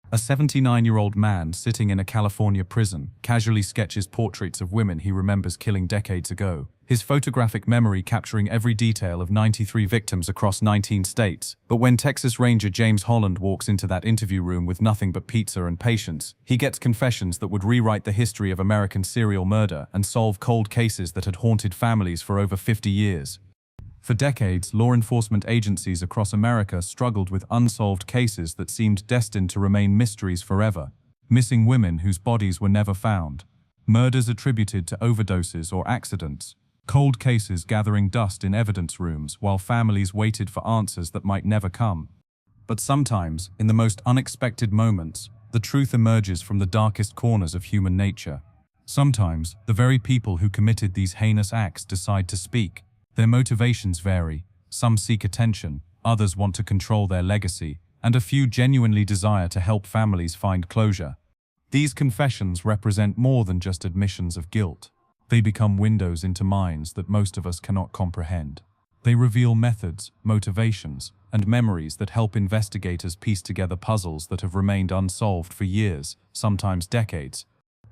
A 79-year-old man sitting in a California prison casually sketches portraits of women he remembers killing decades ago, his photographic memory capturing every detail of 93 victims across 19 states. But when Texas Ranger James Holland walks into that interview room with nothing but pizza and patience, he gets confessions that would rewrite the history of American serial murder and solve cold cases that had haunted families for over 50 years. For decades, law enforcement agencies across America struggled with unsolved cases that seemed destined to remain mysteries forever. Missing women whose bodies were never found, murders attributed to overdoses or accidents, cold cases gathering dust in evidence rooms while families waited for answers that might never come. But sometimes, in the most unexpected moments, the truth emerges from the darkest corners of human nature. Sometimes, the very people who committed these heinous acts decide to speak. Their motivations vary. Some seek attention, others want to control their legacy, and a few genuinely desire to help families find closure. These confessions represent more than just admissions of guilt. They become windows into minds that most of us cannot comprehend. They reveal methods, motivations, and memories that help investigators piece together puzzles that have remained unsolved for years, sometimes decades.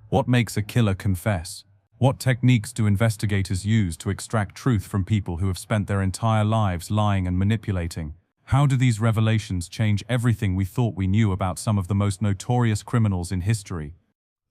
What makes a killer confess? What techniques do investigators use to extract truth from people who have spent their entire lives lying and manipulating? How do these revelations change everything we thought we knew about some of the most notorious criminals in history?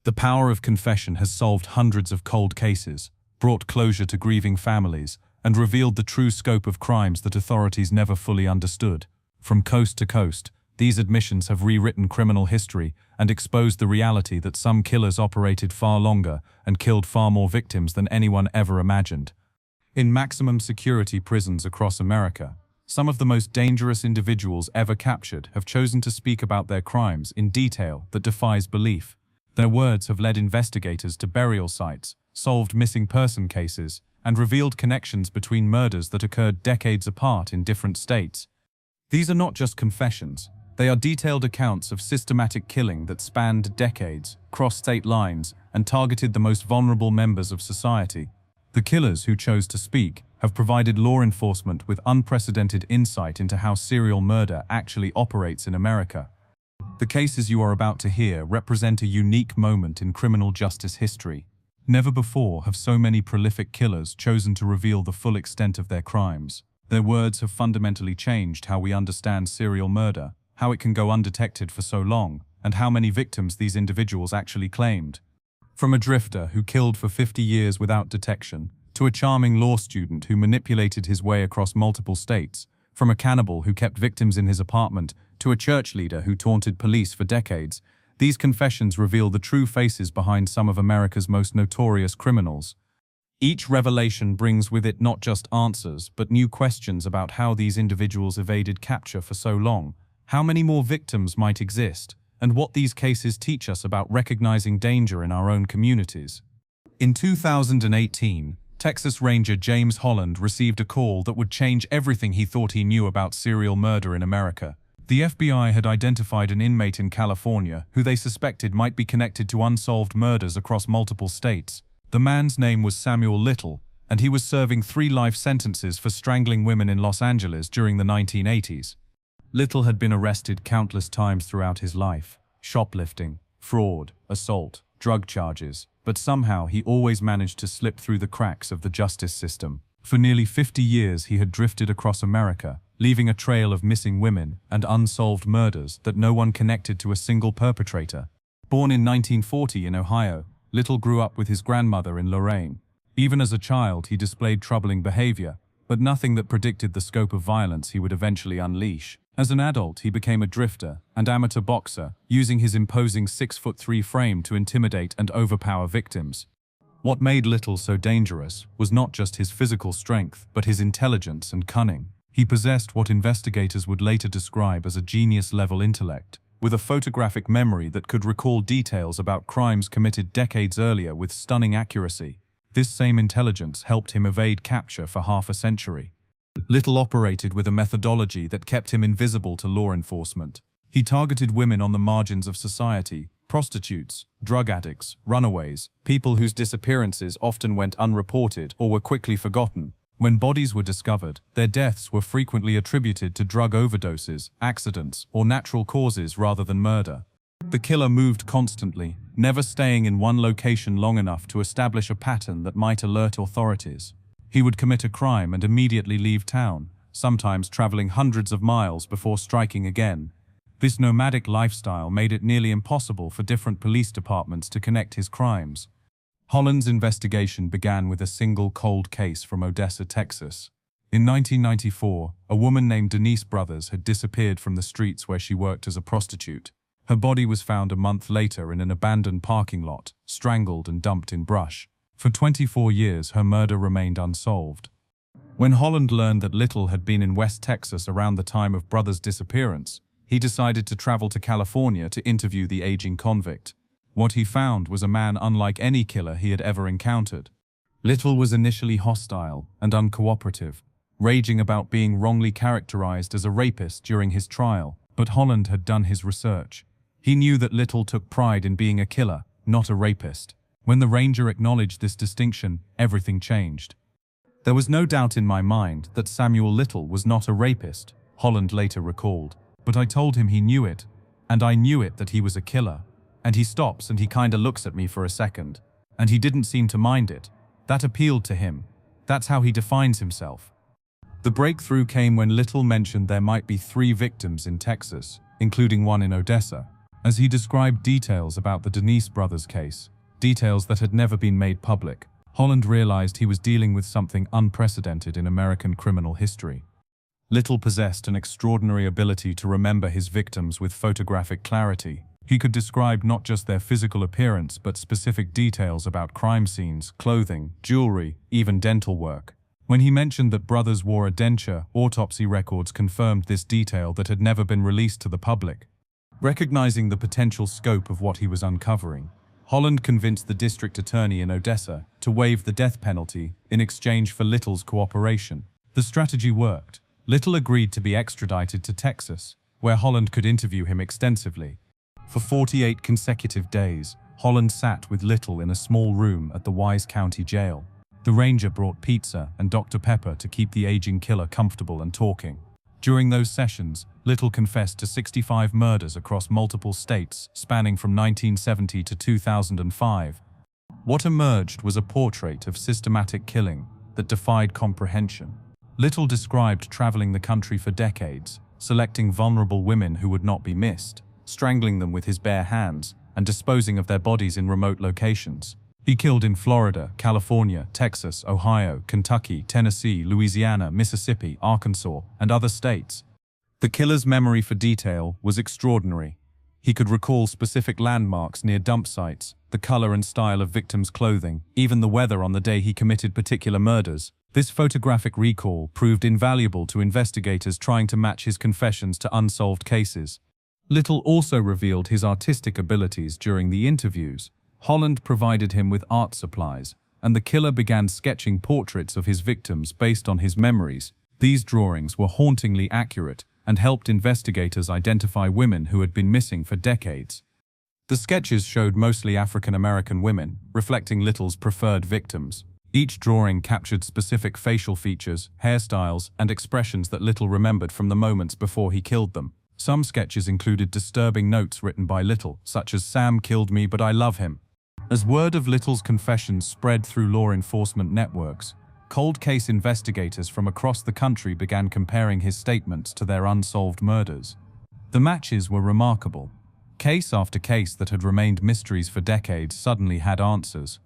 The power of confession has solved hundreds of cold cases, brought closure to grieving families, and revealed the true scope of crimes that authorities never fully understood. From coast to coast, these admissions have rewritten criminal history and exposed the reality that some killers operated far longer and killed far more victims than anyone ever imagined. In maximum security prisons across America, some of the most dangerous individuals ever captured have chosen to speak about their crimes in detail that defies belief. Their words have led investigators to burial sites, solved missing person cases, and revealed connections between murders that occurred decades apart in different states. These are not just confessions. They are detailed accounts of systematic killing that spanned decades, crossed state lines, and targeted the most vulnerable members of society. The killers who chose to speak have provided law enforcement with unprecedented insight into how serial murder actually operates in America. The cases you are about to hear represent a unique moment in criminal justice history. Never before have so many prolific killers chosen to reveal the full extent of their crimes. Their words have fundamentally changed how we understand serial murder, how it can go undetected for so long, and how many victims these individuals actually claimed. From a drifter who killed for 50 years without detection, to a charming law student who manipulated his way across multiple states, from a cannibal who kept victims in his apartment, to a church leader who taunted police for decades, these confessions reveal the true faces behind some of America's most notorious criminals. Each revelation brings with it not just answers, but new questions about how these individuals evaded capture for so long, how many more victims might exist, and what these cases teach us about recognizing danger in our own communities. In 2018, Texas Ranger James Holland received a call that would change everything he thought he knew about serial murder in America. The FBI had identified an inmate in California who they suspected might be connected to unsolved murders across multiple states. The man's name was Samuel Little, and he was serving 3 life sentences for strangling women in Los Angeles during the 1980s. Little had been arrested countless times throughout his life: shoplifting, fraud, assault, drug charges, but somehow he always managed to slip through the cracks of the justice system. For nearly 50 years he had drifted across America, leaving a trail of missing women and unsolved murders that no one connected to a single perpetrator. Born in 1940 in Ohio, Little grew up with his grandmother in Lorraine. Even as a child he displayed troubling behavior, but nothing that predicted the scope of violence he would eventually unleash. As an adult, he became a drifter and amateur boxer, using his imposing 6'3" frame to intimidate and overpower victims. What made Little so dangerous was not just his physical strength, but his intelligence and cunning. He possessed what investigators would later describe as a genius-level intellect, with a photographic memory that could recall details about crimes committed decades earlier with stunning accuracy. This same intelligence helped him evade capture for half a century. Little operated with a methodology that kept him invisible to law enforcement. He targeted women on the margins of society, prostitutes, drug addicts, runaways, people whose disappearances often went unreported or were quickly forgotten. When bodies were discovered, their deaths were frequently attributed to drug overdoses, accidents, or natural causes rather than murder. The killer moved constantly, never staying in one location long enough to establish a pattern that might alert authorities. He would commit a crime and immediately leave town, sometimes traveling hundreds of miles before striking again. This nomadic lifestyle made it nearly impossible for different police departments to connect his crimes. Holland's investigation began with a single cold case from Odessa, Texas. In 1994, a woman named Denise Brothers had disappeared from the streets where she worked as a prostitute. Her body was found a month later in an abandoned parking lot, strangled and dumped in brush. For 24 years, her murder remained unsolved. When Holland learned that Little had been in West Texas around the time of Brothers' disappearance, he decided to travel to California to interview the aging convict. What he found was a man unlike any killer he had ever encountered. Little was initially hostile and uncooperative, raging about being wrongly characterized as a rapist during his trial, but Holland had done his research. He knew that Little took pride in being a killer, not a rapist. When the ranger acknowledged this distinction, everything changed. There was no doubt in my mind that Samuel Little was not a rapist, Holland later recalled. But I told him he knew it, and I knew it that he was a killer. And he stops and he kinda looks at me for a second. And he didn't seem to mind it. That appealed to him. That's how he defines himself. The breakthrough came when Little mentioned there might be 3 victims in Texas, including one in Odessa. As he described details about the Denise Brothers case, details that had never been made public, Holland realized he was dealing with something unprecedented in American criminal history. Little possessed an extraordinary ability to remember his victims with photographic clarity. He could describe not just their physical appearance but specific details about crime scenes, clothing, jewelry, even dental work. When he mentioned that Brothers wore a denture, autopsy records confirmed this detail that had never been released to the public. Recognizing the potential scope of what he was uncovering, Holland convinced the district attorney in Odessa to waive the death penalty in exchange for Little's cooperation. The strategy worked. Little agreed to be extradited to Texas, where Holland could interview him extensively. For 48 consecutive days, Holland sat with Little in a small room at the Wise County Jail. The ranger brought pizza and Dr. Pepper to keep the aging killer comfortable and talking. During those sessions, Little confessed to 65 murders across multiple states, spanning from 1970 to 2005. What emerged was a portrait of systematic killing that defied comprehension. Little described traveling the country for decades, selecting vulnerable women who would not be missed, strangling them with his bare hands, and disposing of their bodies in remote locations. He killed in Florida, California, Texas, Ohio, Kentucky, Tennessee, Louisiana, Mississippi, Arkansas, and other states. The killer's memory for detail was extraordinary. He could recall specific landmarks near dump sites, the color and style of victims' clothing, even the weather on the day he committed particular murders. This photographic recall proved invaluable to investigators trying to match his confessions to unsolved cases. Little also revealed his artistic abilities during the interviews. Holland provided him with art supplies, and the killer began sketching portraits of his victims based on his memories. These drawings were hauntingly accurate and helped investigators identify women who had been missing for decades. The sketches showed mostly African American women, reflecting Little's preferred victims. Each drawing captured specific facial features, hairstyles, and expressions that Little remembered from the moments before he killed them. Some sketches included disturbing notes written by Little, such as "Sam killed me, but I love him." As word of Little's confessions spread through law enforcement networks, cold case investigators from across the country began comparing his statements to their unsolved murders. The matches were remarkable. Case after case that had remained mysteries for decades suddenly had answers.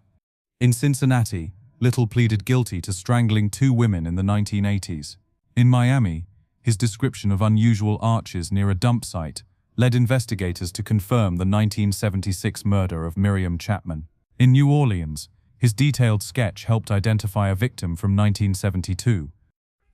In Cincinnati, Little pleaded guilty to strangling 2 women in the 1980s. In Miami, his description of unusual arches near a dump site led investigators to confirm the 1976 murder of Miriam Chapman. In New Orleans, his detailed sketch helped identify a victim from 1972.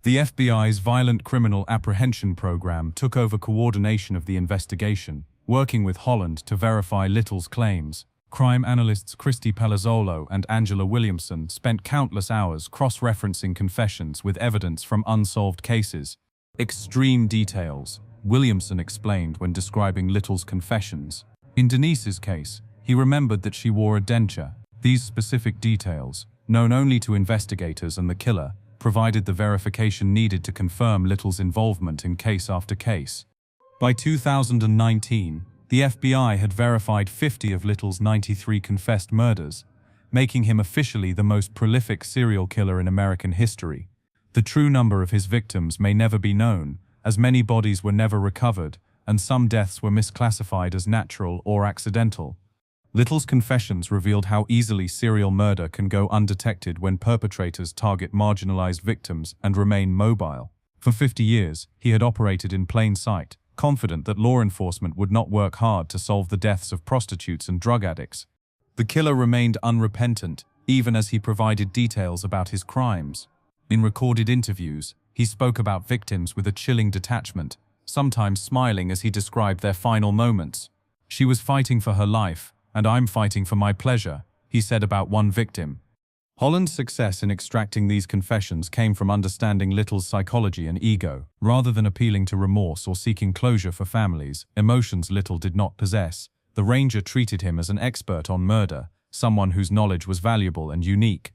The FBI's Violent Criminal Apprehension Program took over coordination of the investigation, working with Holland to verify Little's claims. Crime analysts Christy Palazzolo and Angela Williamson spent countless hours cross-referencing confessions with evidence from unsolved cases. Extreme details, Williamson explained when describing Little's confessions. In Denise's case, he remembered that she wore a denture. These specific details, known only to investigators and the killer, provided the verification needed to confirm Little's involvement in case after case. By 2019, the The FBI had verified 50 of Little's 93 confessed murders, making him officially the most prolific serial killer in American history. The true number of his victims may never be known, as many bodies were never recovered, and some deaths were misclassified as natural or accidental. Little's confessions revealed how easily serial murder can go undetected when perpetrators target marginalized victims and remain mobile. For 50 years, he had operated in plain sight, confident that law enforcement would not work hard to solve the deaths of prostitutes and drug addicts. The killer remained unrepentant, even as he provided details about his crimes. In recorded interviews, he spoke about victims with a chilling detachment, sometimes smiling as he described their final moments. "She was fighting for her life, and I'm fighting for my pleasure," he said about one victim. Holland's success in extracting these confessions came from understanding Little's psychology and ego. Rather than appealing to remorse or seeking closure for families, emotions Little did not possess, the Ranger treated him as an expert on murder, someone whose knowledge was valuable and unique.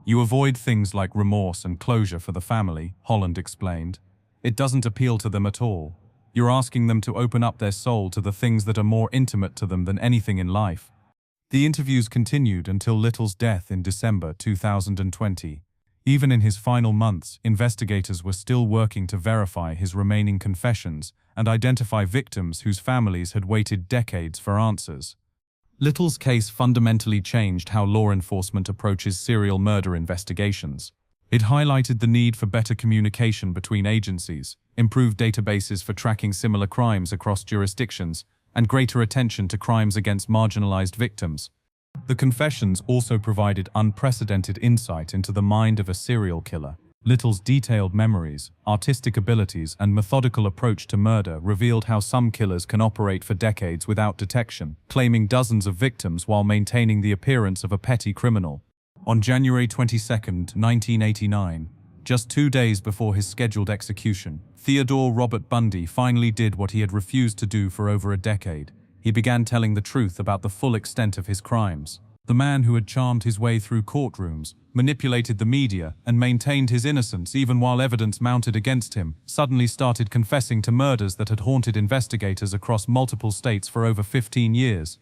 "You avoid things like remorse and closure for the family," Holland explained. "It doesn't appeal to them at all. You're asking them to open up their soul to the things that are more intimate to them than anything in life." The interviews continued until Little's death in December 2020. Even in his final months, investigators were still working to verify his remaining confessions and identify victims whose families had waited decades for answers. Little's case fundamentally changed how law enforcement approaches serial murder investigations. It highlighted the need for better communication between agencies, improved databases for tracking similar crimes across jurisdictions, and greater attention to crimes against marginalized victims. The confessions also provided unprecedented insight into the mind of a serial killer. Little's detailed memories, artistic abilities, and methodical approach to murder revealed how some killers can operate for decades without detection, claiming dozens of victims while maintaining the appearance of a petty criminal. On January 22, 1989, just 2 days before his scheduled execution, Theodore Robert Bundy finally did what he had refused to do for over a decade. He began telling the truth about the full extent of his crimes. The man who had charmed his way through courtrooms, manipulated the media, and maintained his innocence even while evidence mounted against him, suddenly started confessing to murders that had haunted investigators across multiple states for over 15 years.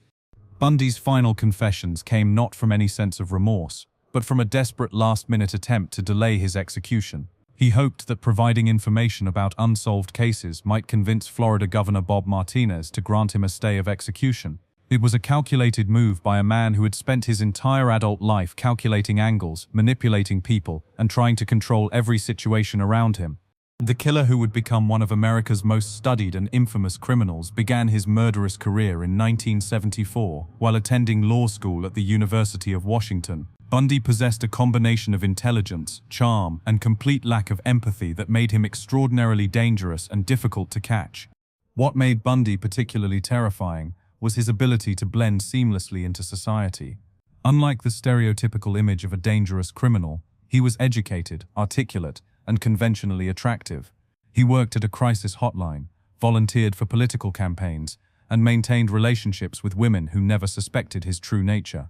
Bundy's final confessions came not from any sense of remorse, but from a desperate last-minute attempt to delay his execution. He hoped that providing information about unsolved cases might convince Florida Governor Bob Martinez to grant him a stay of execution. It was a calculated move by a man who had spent his entire adult life calculating angles, manipulating people, and trying to control every situation around him. The killer who would become one of America's most studied and infamous criminals began his murderous career in 1974 while attending law school at the University of Washington. Bundy possessed a combination of intelligence, charm, and complete lack of empathy that made him extraordinarily dangerous and difficult to catch. What made Bundy particularly terrifying was his ability to blend seamlessly into society. Unlike the stereotypical image of a dangerous criminal, he was educated, articulate, and conventionally attractive. He worked at a crisis hotline, volunteered for political campaigns, and maintained relationships with women who never suspected his true nature.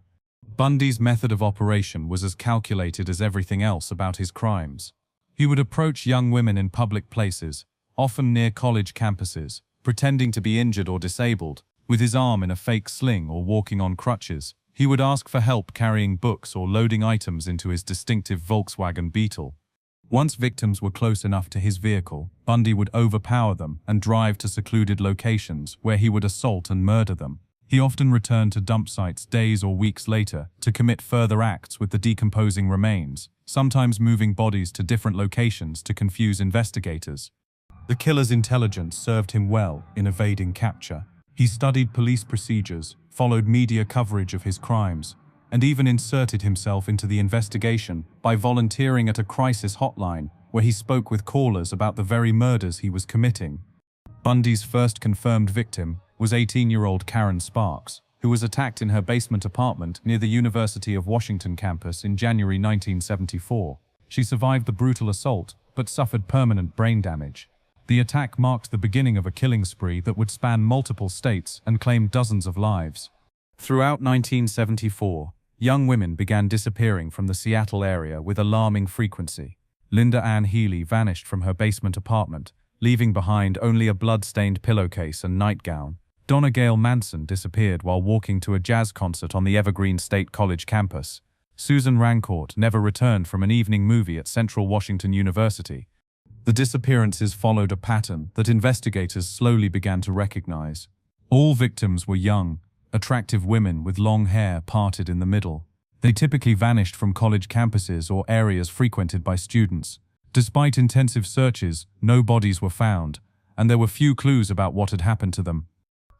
Bundy's method of operation was as calculated as everything else about his crimes. He would approach young women in public places, often near college campuses, pretending to be injured or disabled, with his arm in a fake sling or walking on crutches. He would ask for help carrying books or loading items into his distinctive Volkswagen Beetle. Once victims were close enough to his vehicle, Bundy would overpower them and drive to secluded locations where he would assault and murder them. He often returned to dump sites days or weeks later to commit further acts with the decomposing remains, sometimes moving bodies to different locations to confuse investigators. The killer's intelligence served him well in evading capture. He studied police procedures, followed media coverage of his crimes, and even inserted himself into the investigation by volunteering at a crisis hotline where he spoke with callers about the very murders he was committing. Bundy's first confirmed victim was 18-year-old Karen Sparks, who was attacked in her basement apartment near the University of Washington campus in January 1974. She survived the brutal assault, but suffered permanent brain damage. The attack marked the beginning of a killing spree that would span multiple states and claim dozens of lives. Throughout 1974, young women began disappearing from the Seattle area with alarming frequency. Linda Ann Healy vanished from her basement apartment, leaving behind only a blood-stained pillowcase and nightgown. Donna Gail Manson disappeared while walking to a jazz concert on the Evergreen State College campus. Susan Rancourt never returned from an evening movie at Central Washington University. The disappearances followed a pattern that investigators slowly began to recognize. All victims were young, attractive women with long hair parted in the middle. They typically vanished from college campuses or areas frequented by students. Despite intensive searches, no bodies were found, and there were few clues about what had happened to them.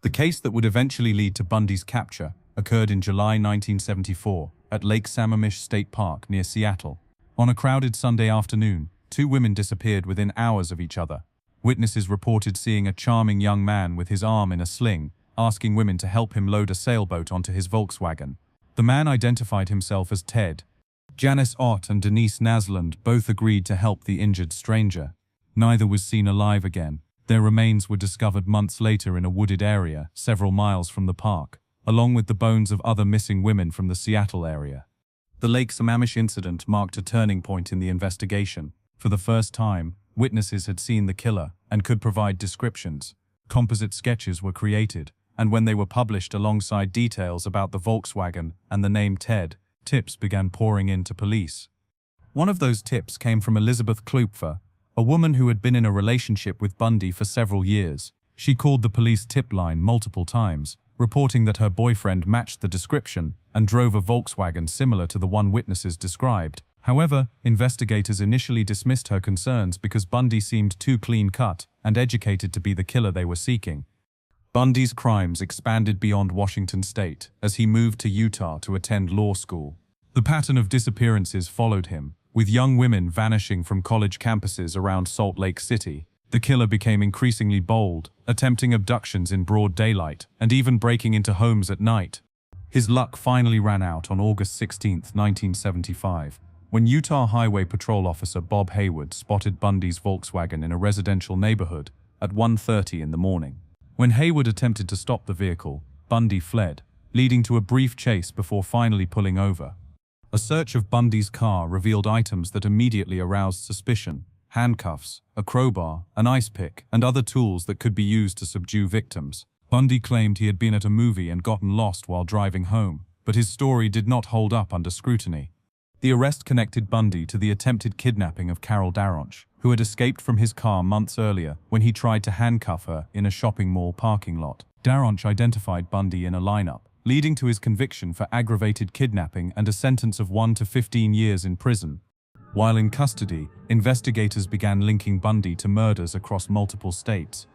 The case that would eventually lead to Bundy's capture occurred in July 1974 at Lake Sammamish State Park near Seattle. On a crowded Sunday afternoon, two women disappeared within hours of each other. Witnesses reported seeing a charming young man with his arm in a sling, asking women to help him load a sailboat onto his Volkswagen. The man identified himself as Ted. Janice Ott and Denise Nasland both agreed to help the injured stranger. Neither was seen alive again. Their remains were discovered months later in a wooded area several miles from the park, along with the bones of other missing women from the Seattle area. The Lake Sammamish incident marked a turning point in the investigation. For the first time, witnesses had seen the killer and could provide descriptions. Composite sketches were created, and when they were published alongside details about the Volkswagen and the name Ted, tips began pouring in to police. One of those tips came from Elizabeth Klupfer, a woman who had been in a relationship with Bundy for several years. She called the police tip line multiple times, reporting that her boyfriend matched the description and drove a Volkswagen similar to the one witnesses described. However, investigators initially dismissed her concerns because Bundy seemed too clean-cut and educated to be the killer they were seeking. Bundy's crimes expanded beyond Washington state as he moved to Utah to attend law school. The pattern of disappearances followed him, with young women vanishing from college campuses around Salt Lake City. The killer became increasingly bold, attempting abductions in broad daylight and even breaking into homes at night. His luck finally ran out on August 16, 1975, when Utah Highway Patrol Officer Bob Hayward spotted Bundy's Volkswagen in a residential neighborhood at 1:30 in the morning. When Hayward attempted to stop the vehicle, Bundy fled, leading to a brief chase before finally pulling over. A search of Bundy's car revealed items that immediately aroused suspicion: handcuffs, a crowbar, an ice pick, and other tools that could be used to subdue victims. Bundy claimed he had been at a movie and gotten lost while driving home, but his story did not hold up under scrutiny. The arrest connected Bundy to the attempted kidnapping of Carol Daronch, who had escaped from his car months earlier when he tried to handcuff her in a shopping mall parking lot. Daronch identified Bundy in a lineup, leading to his conviction for aggravated kidnapping and a sentence of 1 to 15 years in prison. While in custody, investigators began linking Bundy to murders across multiple states.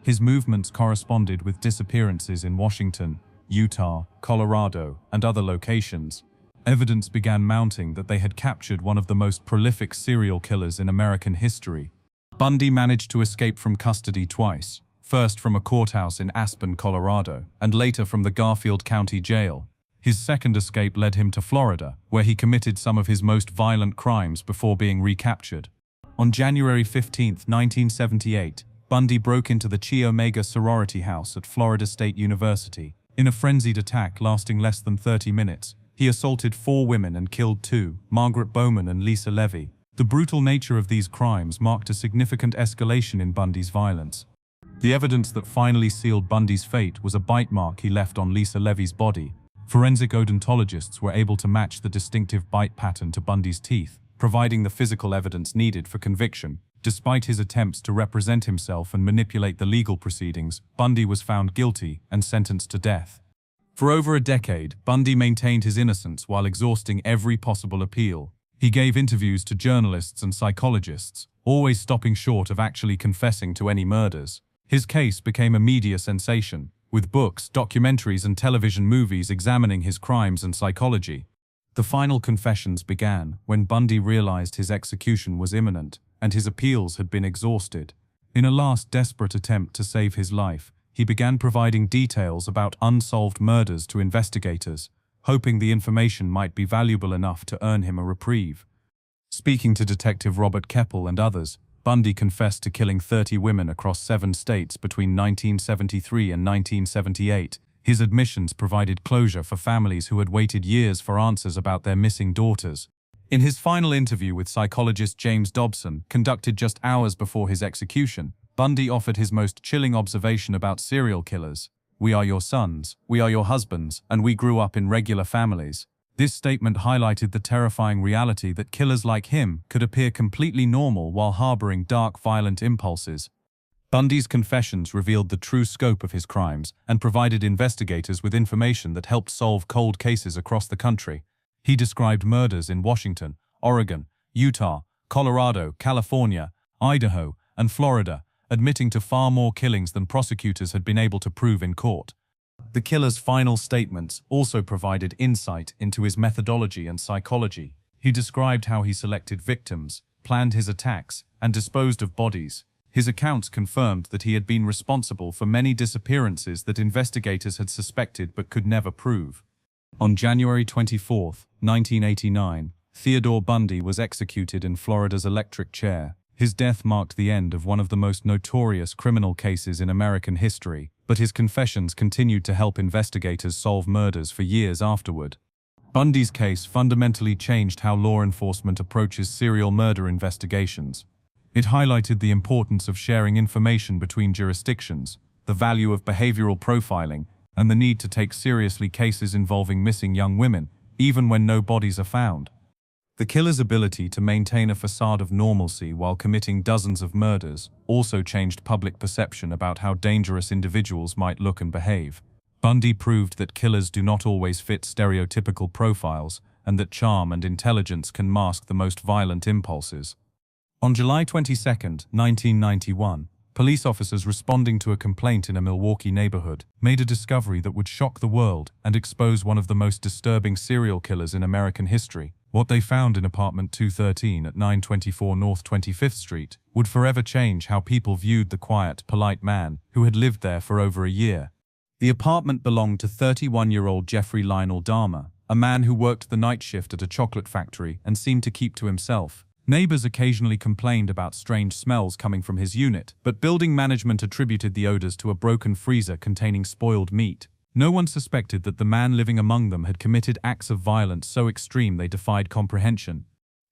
His movements corresponded with disappearances in Washington, Utah, Colorado, and other locations. Evidence began mounting that they had captured one of the most prolific serial killers in American history. Bundy managed to escape from custody twice, first from a courthouse in Aspen, Colorado, and later from the Garfield County Jail. His second escape led him to Florida, where he committed some of his most violent crimes before being recaptured. On January 15, 1978, Bundy broke into the Chi Omega sorority house at Florida State University. In a frenzied attack lasting less than 30 minutes, he assaulted 4 women and killed 2, Margaret Bowman and Lisa Levy. The brutal nature of these crimes marked a significant escalation in Bundy's violence. The evidence that finally sealed Bundy's fate was a bite mark he left on Lisa Levy's body. Forensic odontologists were able to match the distinctive bite pattern to Bundy's teeth, providing the physical evidence needed for conviction. Despite his attempts to represent himself and manipulate the legal proceedings, Bundy was found guilty and sentenced to death. For over a decade, Bundy maintained his innocence while exhausting every possible appeal. He gave interviews to journalists and psychologists, always stopping short of actually confessing to any murders. His case became a media sensation, with books, documentaries, and television movies examining his crimes and psychology. The final confessions began when Bundy realized his execution was imminent, and his appeals had been exhausted. In a last desperate attempt to save his life, he began providing details about unsolved murders to investigators, hoping the information might be valuable enough to earn him a reprieve. Speaking to Detective Robert Keppel and others, Bundy confessed to killing 30 women across 7 states between 1973 and 1978. His admissions provided closure for families who had waited years for answers about their missing daughters. In his final interview with psychologist James Dobson, conducted just hours before his execution, Bundy offered his most chilling observation about serial killers. "We are your sons, we are your husbands, and we grew up in regular families." This statement highlighted the terrifying reality that killers like him could appear completely normal while harboring dark, violent impulses. Bundy's confessions revealed the true scope of his crimes and provided investigators with information that helped solve cold cases across the country. He described murders in Washington, Oregon, Utah, Colorado, California, Idaho, and Florida, admitting to far more killings than prosecutors had been able to prove in court. The killer's final statements also provided insight into his methodology and psychology. He described how he selected victims, planned his attacks, and disposed of bodies. His accounts confirmed that he had been responsible for many disappearances that investigators had suspected but could never prove. On January 24, 1989, Theodore Bundy was executed in Florida's electric chair. His death marked the end of one of the most notorious criminal cases in American history, but his confessions continued to help investigators solve murders for years afterward. Bundy's case fundamentally changed how law enforcement approaches serial murder investigations. It highlighted the importance of sharing information between jurisdictions, the value of behavioral profiling, and the need to take seriously cases involving missing young women, even when no bodies are found. The killer's ability to maintain a facade of normalcy while committing dozens of murders also changed public perception about how dangerous individuals might look and behave. Bundy proved that killers do not always fit stereotypical profiles, and that charm and intelligence can mask the most violent impulses. On July 22, 1991, police officers responding to a complaint in a Milwaukee neighborhood made a discovery that would shock the world and expose one of the most disturbing serial killers in American history. What they found in apartment 213 at 924 North 25th Street would forever change how people viewed the quiet, polite man who had lived there for over a year. The apartment belonged to 31-year-old Jeffrey Lionel Dahmer, a man who worked the night shift at a chocolate factory and seemed to keep to himself. Neighbors occasionally complained about strange smells coming from his unit, but building management attributed the odors to a broken freezer containing spoiled meat. No one suspected that the man living among them had committed acts of violence so extreme they defied comprehension.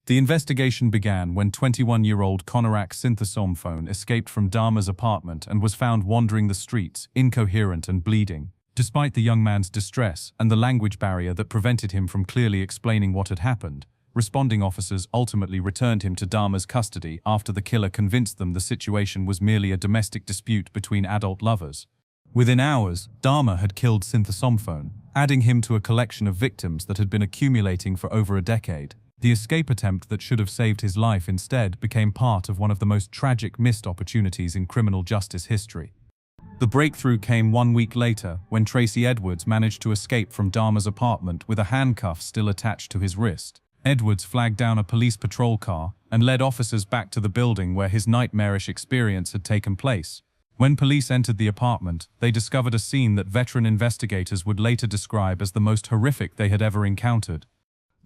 The investigation began when 21-year-old Konorak Synthesomphone escaped from Dahmer's apartment and was found wandering the streets, incoherent and bleeding. Despite the young man's distress and the language barrier that prevented him from clearly explaining what had happened, responding officers ultimately returned him to Dahmer's custody after the killer convinced them the situation was merely a domestic dispute between adult lovers. Within hours, Dahmer had killed Synthesomphone, adding him to a collection of victims that had been accumulating for over a decade. The escape attempt that should have saved his life instead became part of one of the most tragic missed opportunities in criminal justice history. The breakthrough came 1 week later when Tracy Edwards managed to escape from Dahmer's apartment with a handcuff still attached to his wrist. Edwards flagged down a police patrol car and led officers back to the building where his nightmarish experience had taken place. When police entered the apartment, they discovered a scene that veteran investigators would later describe as the most horrific they had ever encountered.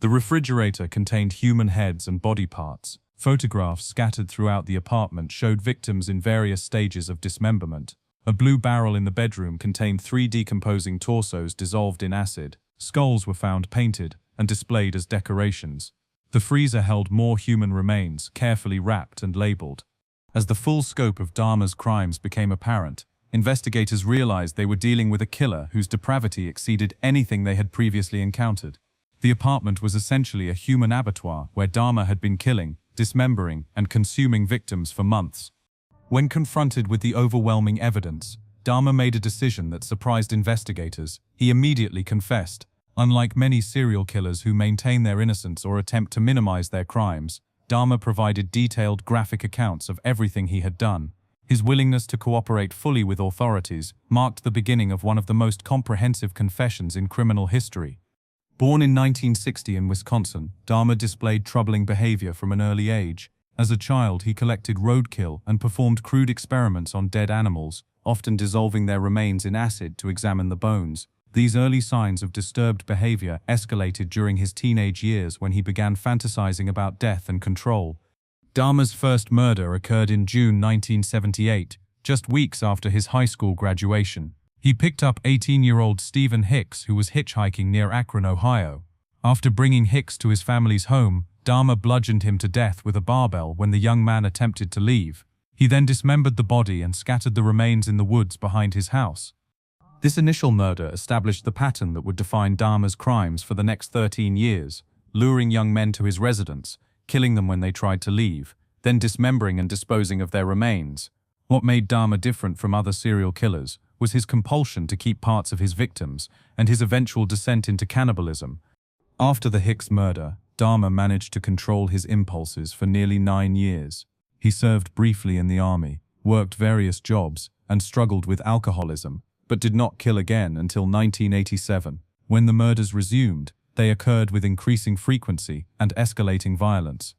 The refrigerator contained human heads and body parts. Photographs scattered throughout the apartment showed victims in various stages of dismemberment. A blue barrel in the bedroom contained 3 decomposing torsos dissolved in acid. Skulls were found painted and displayed as decorations. The freezer held more human remains, carefully wrapped and labeled. As the full scope of Dahmer's crimes became apparent, investigators realized they were dealing with a killer whose depravity exceeded anything they had previously encountered. The apartment was essentially a human abattoir where Dahmer had been killing, dismembering, and consuming victims for months. When confronted with the overwhelming evidence, Dahmer made a decision that surprised investigators. He immediately confessed. Unlike many serial killers who maintain their innocence or attempt to minimize their crimes, Dahmer provided detailed, graphic accounts of everything he had done. His willingness to cooperate fully with authorities marked the beginning of one of the most comprehensive confessions in criminal history. Born in 1960 in Wisconsin, Dahmer displayed troubling behavior from an early age. As a child, he collected roadkill and performed crude experiments on dead animals, often dissolving their remains in acid to examine the bones. These early signs of disturbed behavior escalated during his teenage years when he began fantasizing about death and control. Dahmer's first murder occurred in June 1978, just weeks after his high school graduation. He picked up 18-year-old Stephen Hicks, who was hitchhiking near Akron, Ohio. After bringing Hicks to his family's home, Dahmer bludgeoned him to death with a barbell when the young man attempted to leave. He then dismembered the body and scattered the remains in the woods behind his house. This initial murder established the pattern that would define Dahmer's crimes for the next 13 years, luring young men to his residence, killing them when they tried to leave, then dismembering and disposing of their remains. What made Dahmer different from other serial killers was his compulsion to keep parts of his victims and his eventual descent into cannibalism. After the Hicks murder, Dahmer managed to control his impulses for nearly 9 years. He served briefly in the army, worked various jobs, and struggled with alcoholism, but did not kill again until 1987. When the murders resumed, they occurred with increasing frequency and escalating violence.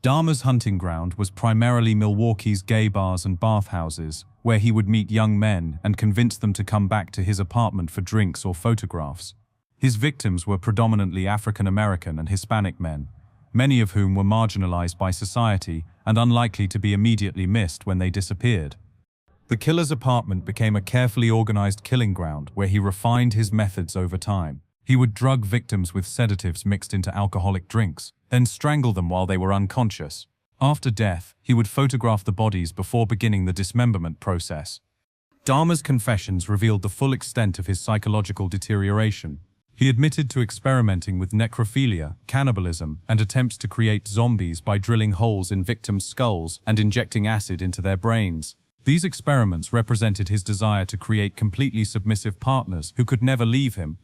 Dahmer's hunting ground was primarily Milwaukee's gay bars and bathhouses, where he would meet young men and convince them to come back to his apartment for drinks or photographs. His victims were predominantly African American and Hispanic men, many of whom were marginalized by society and unlikely to be immediately missed when they disappeared. The killer's apartment became a carefully organized killing ground where he refined his methods over time. He would drug victims with sedatives mixed into alcoholic drinks, then strangle them while they were unconscious. After death, he would photograph the bodies before beginning the dismemberment process. Dahmer's confessions revealed the full extent of his psychological deterioration. He admitted to experimenting with necrophilia, cannibalism, and attempts to create zombies by drilling holes in victims' skulls and injecting acid into their brains. These experiments represented his desire to create completely submissive partners who could never leave him.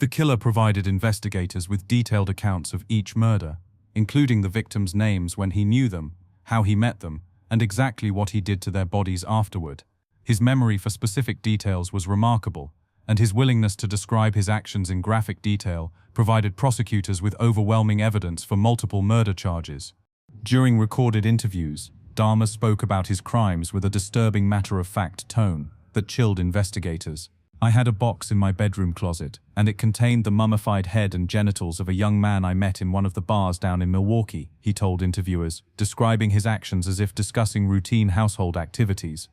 The killer provided investigators with detailed accounts of each murder, including the victims' names when he knew them, how he met them, and exactly what he did to their bodies afterward. His memory for specific details was remarkable, and his willingness to describe his actions in graphic detail provided prosecutors with overwhelming evidence for multiple murder charges. During recorded interviews, Dahmer spoke about his crimes with a disturbing matter-of-fact tone that chilled investigators. "I had a box in my bedroom closet, and it contained the mummified head and genitals of a young man I met in one of the bars down in Milwaukee," he told interviewers, describing his actions as if discussing routine household activities.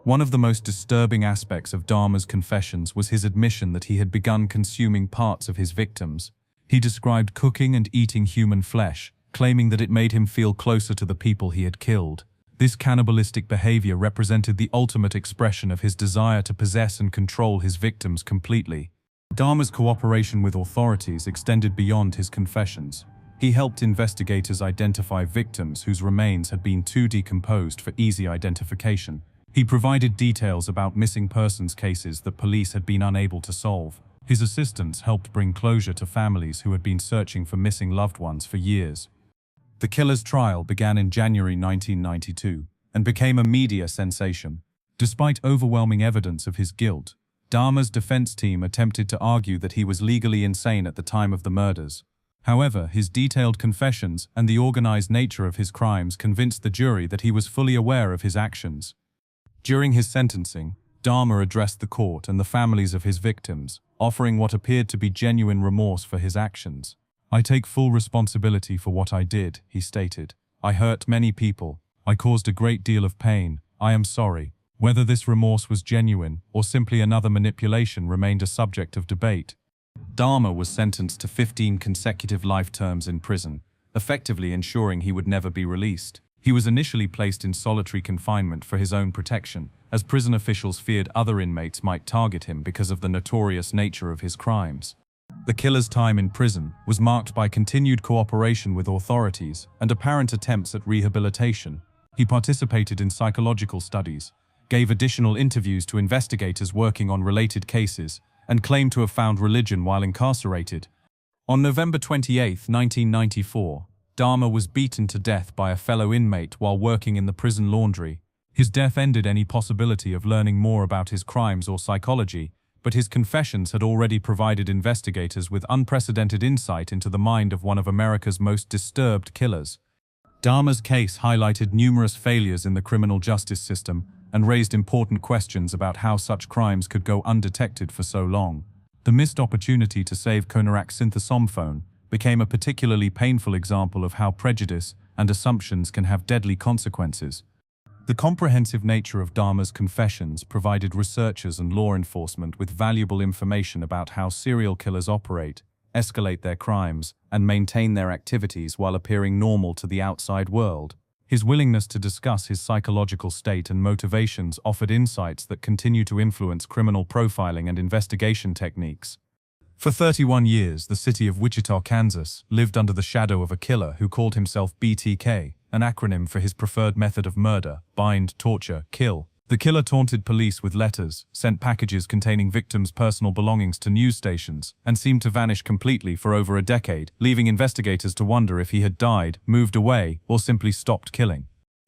One of the most disturbing aspects of Dahmer's confessions was his admission that he had begun consuming parts of his victims. He described cooking and eating human flesh, claiming that it made him feel closer to the people he had killed. This cannibalistic behavior represented the ultimate expression of his desire to possess and control his victims completely. Dahmer's cooperation with authorities extended beyond his confessions. He helped investigators identify victims whose remains had been too decomposed for easy identification. He provided details about missing persons cases that police had been unable to solve. His assistance helped bring closure to families who had been searching for missing loved ones for years. The killer's trial began in January 1992 and became a media sensation. Despite overwhelming evidence of his guilt, Dahmer's defense team attempted to argue that he was legally insane at the time of the murders. However, his detailed confessions and the organized nature of his crimes convinced the jury that he was fully aware of his actions. During his sentencing, Dahmer addressed the court and the families of his victims, offering what appeared to be genuine remorse for his actions. "I take full responsibility for what I did," he stated. "I hurt many people. I caused a great deal of pain. I am sorry." Whether this remorse was genuine or simply another manipulation remained a subject of debate. Dahmer was sentenced to 15 consecutive life terms in prison, effectively ensuring he would never be released. He was initially placed in solitary confinement for his own protection, as prison officials feared other inmates might target him because of the notorious nature of his crimes. The killer's time in prison was marked by continued cooperation with authorities and apparent attempts at rehabilitation. He participated in psychological studies, gave additional interviews to investigators working on related cases, and claimed to have found religion while incarcerated. On November 28, 1994, Dahmer was beaten to death by a fellow inmate while working in the prison laundry. His death ended any possibility of learning more about his crimes or psychology, but his confessions had already provided investigators with unprecedented insight into the mind of one of America's most disturbed killers. Dahmer's case highlighted numerous failures in the criminal justice system and raised important questions about how such crimes could go undetected for so long. The missed opportunity to save Konarak's synthesomphone became a particularly painful example of how prejudice and assumptions can have deadly consequences. The comprehensive nature of Dahmer's confessions provided researchers and law enforcement with valuable information about how serial killers operate, escalate their crimes, and maintain their activities while appearing normal to the outside world. His willingness to discuss his psychological state and motivations offered insights that continue to influence criminal profiling and investigation techniques. For 31 years, the city of Wichita, Kansas, lived under the shadow of a killer who called himself BTK, an acronym for his preferred method of murder: bind, torture, kill. The killer taunted police with letters, sent packages containing victims' personal belongings to news stations, and seemed to vanish completely for over a decade, leaving investigators to wonder if he had died, moved away, or simply stopped killing.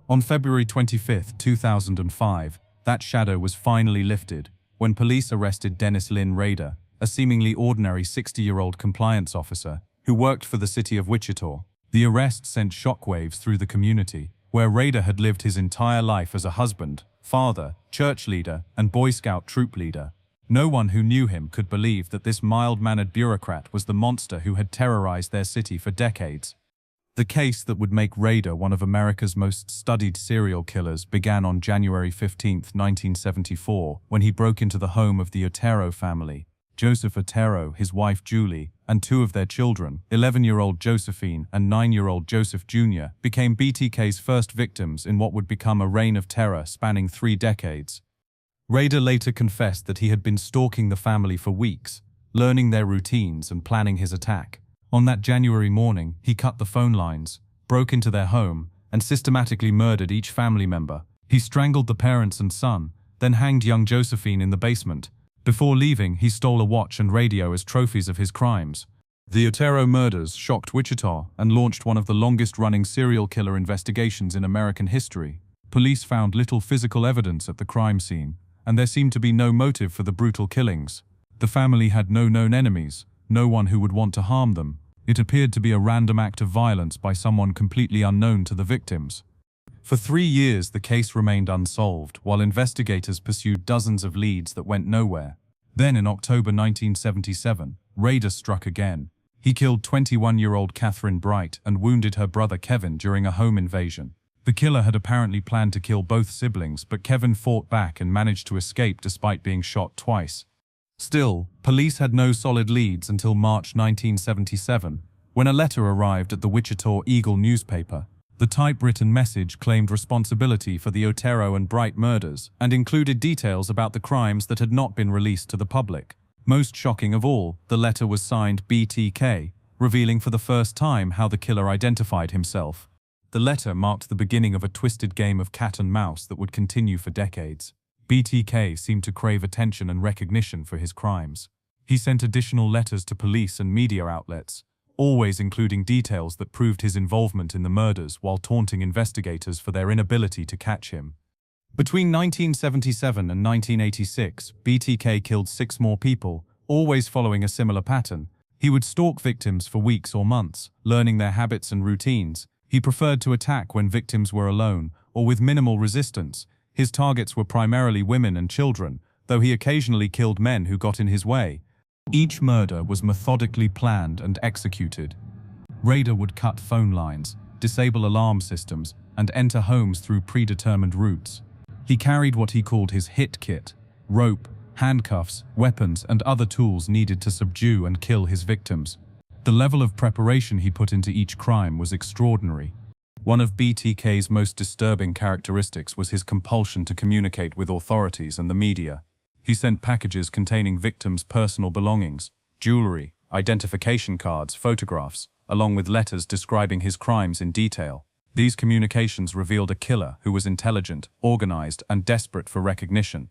On February 25, 2005, that shadow was finally lifted when police arrested Dennis Lynn Rader, a seemingly ordinary 60-year-old compliance officer who worked for the city of Wichita. The arrest sent shockwaves through the community, where Rader had lived his entire life as a husband, father, church leader, and Boy Scout troop leader. No one who knew him could believe that this mild-mannered bureaucrat was the monster who had terrorized their city for decades. The case that would make Rader one of America's most studied serial killers began on January 15, 1974, when he broke into the home of the Otero family. Joseph Otero, his wife Julie, and two of their children, 11-year-old Josephine and 9-year-old Joseph Jr., became BTK's first victims in what would become a reign of terror spanning 3 decades. Rader later confessed that he had been stalking the family for weeks, learning their routines and planning his attack. On that January morning, he cut the phone lines, broke into their home, and systematically murdered each family member. He strangled the parents and son, then hanged young Josephine in the basement. Before leaving, he stole a watch and radio as trophies of his crimes. The Otero murders shocked Wichita and launched one of the longest-running serial killer investigations in American history. Police found little physical evidence at the crime scene, and there seemed to be no motive for the brutal killings. The family had no known enemies, no one who would want to harm them. It appeared to be a random act of violence by someone completely unknown to the victims. For 3 years, the case remained unsolved, while investigators pursued dozens of leads that went nowhere. Then, in October 1977, Rader struck again. He killed 21-year-old Catherine Bright and wounded her brother Kevin during a home invasion. The killer had apparently planned to kill both siblings, but Kevin fought back and managed to escape despite being shot twice. Still, police had no solid leads until March 1977, when a letter arrived at the Wichita Eagle newspaper. The typewritten message claimed responsibility for the Otero and Bright murders and included details about the crimes that had not been released to the public. Most shocking of all, the letter was signed BTK, revealing for the first time how the killer identified himself. The letter marked the beginning of a twisted game of cat and mouse that would continue for decades. BTK seemed to crave attention and recognition for his crimes. He sent additional letters to police and media outlets, always including details that proved his involvement in the murders while taunting investigators for their inability to catch him. Between 1977 and 1986, BTK killed 6 more people, always following a similar pattern. He would stalk victims for weeks or months, learning their habits and routines. He preferred to attack when victims were alone or with minimal resistance. His targets were primarily women and children, though he occasionally killed men who got in his way. Each murder was methodically planned and executed. Rader would cut phone lines, disable alarm systems, and enter homes through predetermined routes. He carried what he called his hit kit: rope, handcuffs, weapons, and other tools needed to subdue and kill his victims. The level of preparation he put into each crime was extraordinary. One of BTK's most disturbing characteristics was his compulsion to communicate with authorities and the media. He sent packages containing victims' personal belongings, jewelry, identification cards, photographs, along with letters describing his crimes in detail. These communications revealed a killer who was intelligent, organized, and desperate for recognition.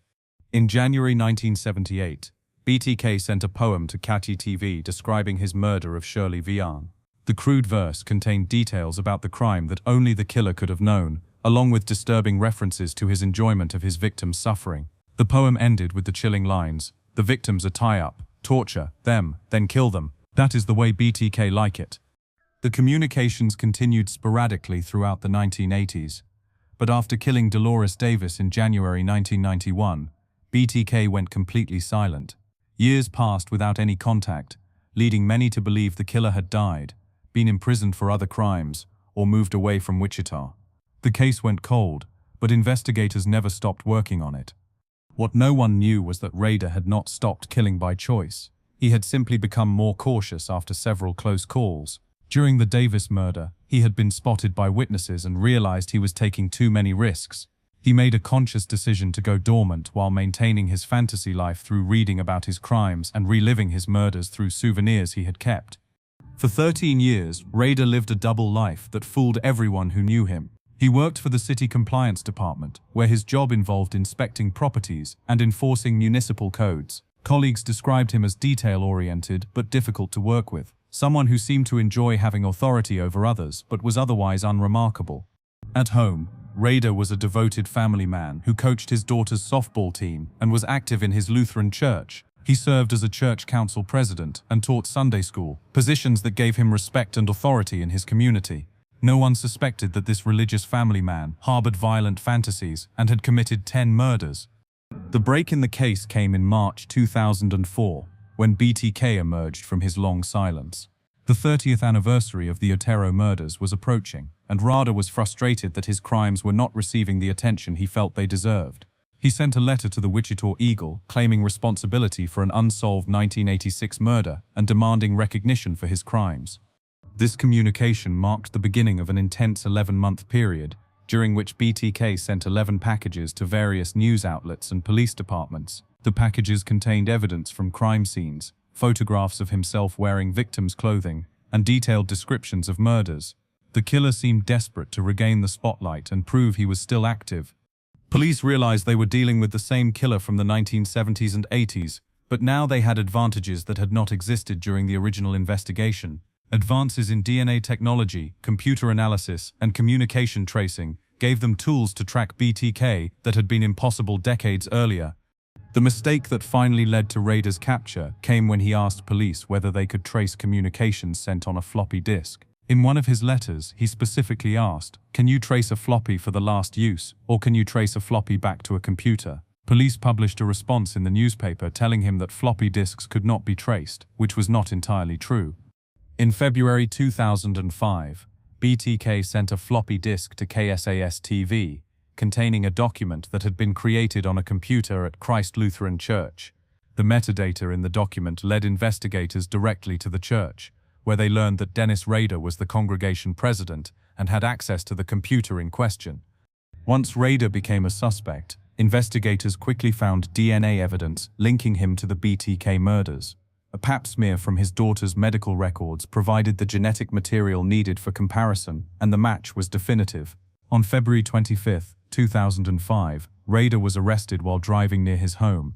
In January 1978, BTK sent a poem to Catchy TV describing his murder of Shirley Vian. The crude verse contained details about the crime that only the killer could have known, along with disturbing references to his enjoyment of his victims' suffering. The poem ended with the chilling lines: "The victims are tie-up, torture them, then kill them. That is the way BTK like it." The communications continued sporadically throughout the 1980s, but after killing Dolores Davis in January 1991, BTK went completely silent. Years passed without any contact, leading many to believe the killer had died, been imprisoned for other crimes, or moved away from Wichita. The case went cold, but investigators never stopped working on it. What no one knew was that Rader had not stopped killing by choice. He had simply become more cautious after several close calls. During the Davis murder, he had been spotted by witnesses and realized he was taking too many risks. He made a conscious decision to go dormant while maintaining his fantasy life through reading about his crimes and reliving his murders through souvenirs he had kept. For 13 years, Rader lived a double life that fooled everyone who knew him. He worked for the city compliance department, where his job involved inspecting properties and enforcing municipal codes. Colleagues described him as detail-oriented but difficult to work with, someone who seemed to enjoy having authority over others but was otherwise unremarkable. At home, Rader was a devoted family man who coached his daughter's softball team and was active in his Lutheran church. He served as a church council president and taught Sunday school, positions that gave him respect and authority in his community. No one suspected that this religious family man harbored violent fantasies and had committed 10 murders. The break in the case came in March 2004, when BTK emerged from his long silence. The 30th anniversary of the Otero murders was approaching, and Rader was frustrated that his crimes were not receiving the attention he felt they deserved. He sent a letter to the Wichita Eagle claiming responsibility for an unsolved 1986 murder and demanding recognition for his crimes. This communication marked the beginning of an intense 11-month period, during which BTK sent 11 packages to various news outlets and police departments. The packages contained evidence from crime scenes, photographs of himself wearing victims' clothing, and detailed descriptions of murders. The killer seemed desperate to regain the spotlight and prove he was still active. Police realized they were dealing with the same killer from the 1970s and 80s, but now they had advantages that had not existed during the original investigation. Advances in DNA technology, computer analysis, and communication tracing gave them tools to track BTK that had been impossible decades earlier. The mistake that finally led to Rader's capture came when he asked police whether they could trace communications sent on a floppy disk. In one of his letters, he specifically asked, "Can you trace a floppy for the last use, or can you trace a floppy back to a computer?" Police published a response in the newspaper telling him that floppy disks could not be traced, which was not entirely true. In February 2005, BTK sent a floppy disk to KSAS-TV, containing a document that had been created on a computer at Christ Lutheran Church. The metadata in the document led investigators directly to the church, where they learned that Dennis Rader was the congregation president and had access to the computer in question. Once Rader became a suspect, investigators quickly found DNA evidence linking him to the BTK murders. A pap smear from his daughter's medical records provided the genetic material needed for comparison, and the match was definitive. On February 25, 2005, Rader was arrested while driving near his home.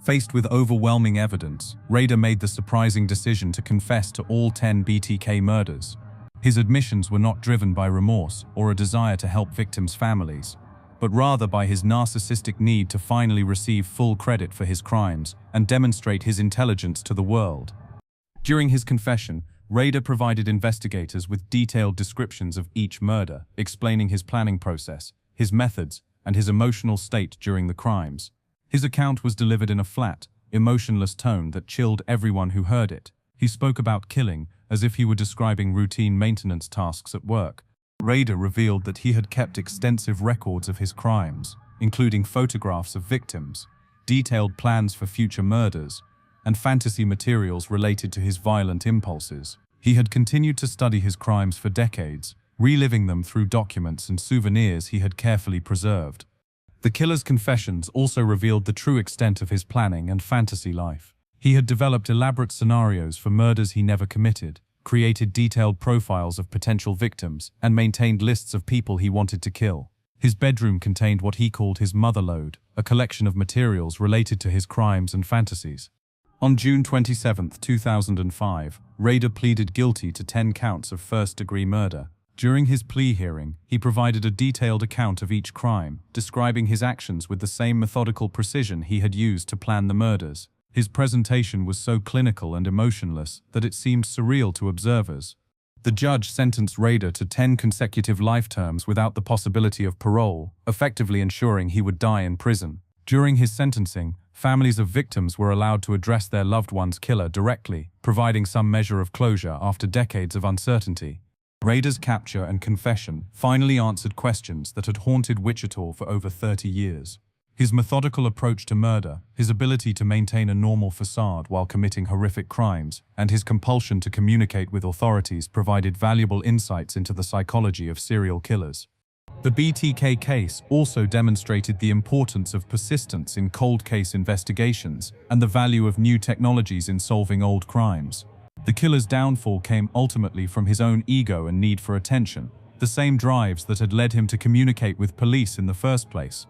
Faced with overwhelming evidence, Rader made the surprising decision to confess to all 10 BTK murders. His admissions were not driven by remorse or a desire to help victims' families, but rather by his narcissistic need to finally receive full credit for his crimes and demonstrate his intelligence to the world. During his confession, Rader provided investigators with detailed descriptions of each murder, explaining his planning process, his methods, and his emotional state during the crimes. His account was delivered in a flat, emotionless tone that chilled everyone who heard it. He spoke about killing as if he were describing routine maintenance tasks at work. Rader revealed that he had kept extensive records of his crimes, including photographs of victims, detailed plans for future murders, and fantasy materials related to his violent impulses. He had continued to study his crimes for decades, reliving them through documents and souvenirs he had carefully preserved. The killer's confessions also revealed the true extent of his planning and fantasy life. He had developed elaborate scenarios for murders he never committed, created detailed profiles of potential victims, and maintained lists of people he wanted to kill. His bedroom contained what he called his motherlode, a collection of materials related to his crimes and fantasies. On June 27, 2005, Rader pleaded guilty to 10 counts of first-degree murder. During his plea hearing, he provided a detailed account of each crime, describing his actions with the same methodical precision he had used to plan the murders. His presentation was so clinical and emotionless that it seemed surreal to observers. The judge sentenced Rader to 10 consecutive life terms without the possibility of parole, effectively ensuring he would die in prison. During his sentencing, families of victims were allowed to address their loved one's killer directly, providing some measure of closure after decades of uncertainty. Rader's capture and confession finally answered questions that had haunted Wichita for over 30 years. His methodical approach to murder, his ability to maintain a normal facade while committing horrific crimes, and his compulsion to communicate with authorities provided valuable insights into the psychology of serial killers. The BTK case also demonstrated the importance of persistence in cold case investigations and the value of new technologies in solving old crimes. The killer's downfall came ultimately from his own ego and need for attention, the same drives that had led him to communicate with police in the first place.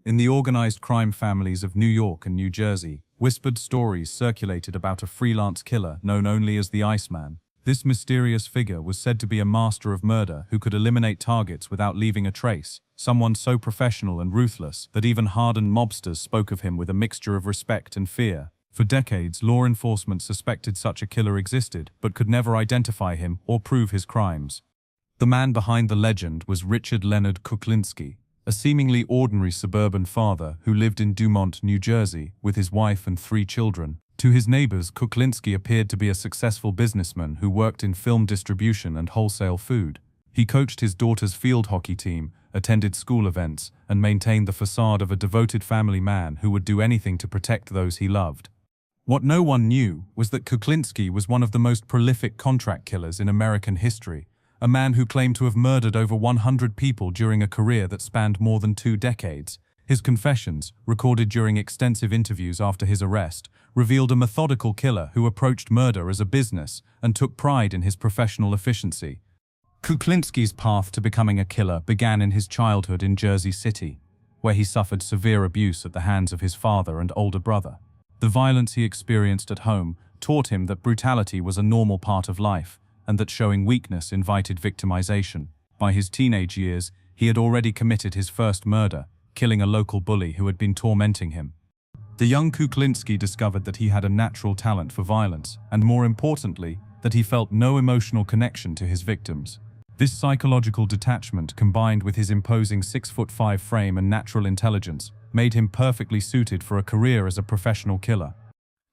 In the organized crime families of New York and New Jersey, whispered stories circulated about a freelance killer known only as the Iceman. This mysterious figure was said to be a master of murder who could eliminate targets without leaving a trace, someone so professional and ruthless that even hardened mobsters spoke of him with a mixture of respect and fear. For decades, law enforcement suspected such a killer existed, but could never identify him or prove his crimes. The man behind the legend was Richard Leonard Kuklinski, a seemingly ordinary suburban father who lived in Dumont, New Jersey, with his wife and 3 children. To his neighbors, Kuklinski appeared to be a successful businessman who worked in film distribution and wholesale food. He coached his daughter's field hockey team, attended school events, and maintained the facade of a devoted family man who would do anything to protect those he loved. What no one knew was that Kuklinski was one of the most prolific contract killers in American history, a man who claimed to have murdered over 100 people during a career that spanned more than 2 decades. His confessions, recorded during extensive interviews after his arrest, revealed a methodical killer who approached murder as a business and took pride in his professional efficiency. Kuklinski's path to becoming a killer began in his childhood in Jersey City, where he suffered severe abuse at the hands of his father and older brother. The violence he experienced at home taught him that brutality was a normal part of life, and that showing weakness invited victimization. By his teenage years, he had already committed his first murder, killing a local bully who had been tormenting him. The young Kuklinski discovered that he had a natural talent for violence, and more importantly, that he felt no emotional connection to his victims. This psychological detachment, combined with his imposing 6'5" frame and natural intelligence, made him perfectly suited for a career as a professional killer.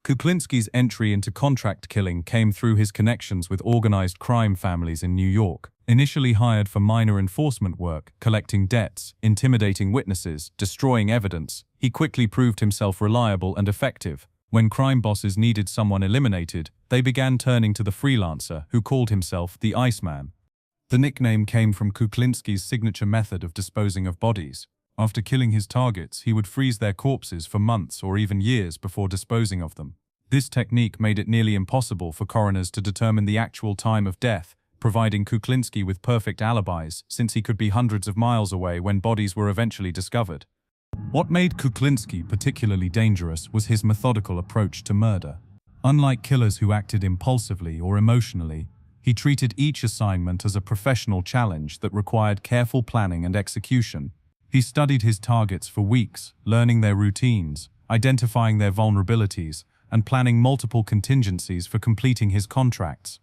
Kuklinski's entry into contract killing came through his connections with organized crime families in New York. Initially hired for minor enforcement work, collecting debts, intimidating witnesses, destroying evidence, he quickly proved himself reliable and effective. When crime bosses needed someone eliminated, they began turning to the freelancer, who called himself the Iceman. The nickname came from Kuklinski's signature method of disposing of bodies. After killing his targets, he would freeze their corpses for months or even years before disposing of them. This technique made it nearly impossible for coroners to determine the actual time of death, providing Kuklinski with perfect alibis, since he could be hundreds of miles away when bodies were eventually discovered. What made Kuklinski particularly dangerous was his methodical approach to murder. Unlike killers who acted impulsively or emotionally, he treated each assignment as a professional challenge that required careful planning and execution. He studied his targets for weeks, learning their routines, identifying their vulnerabilities, and planning multiple contingencies for completing his contracts.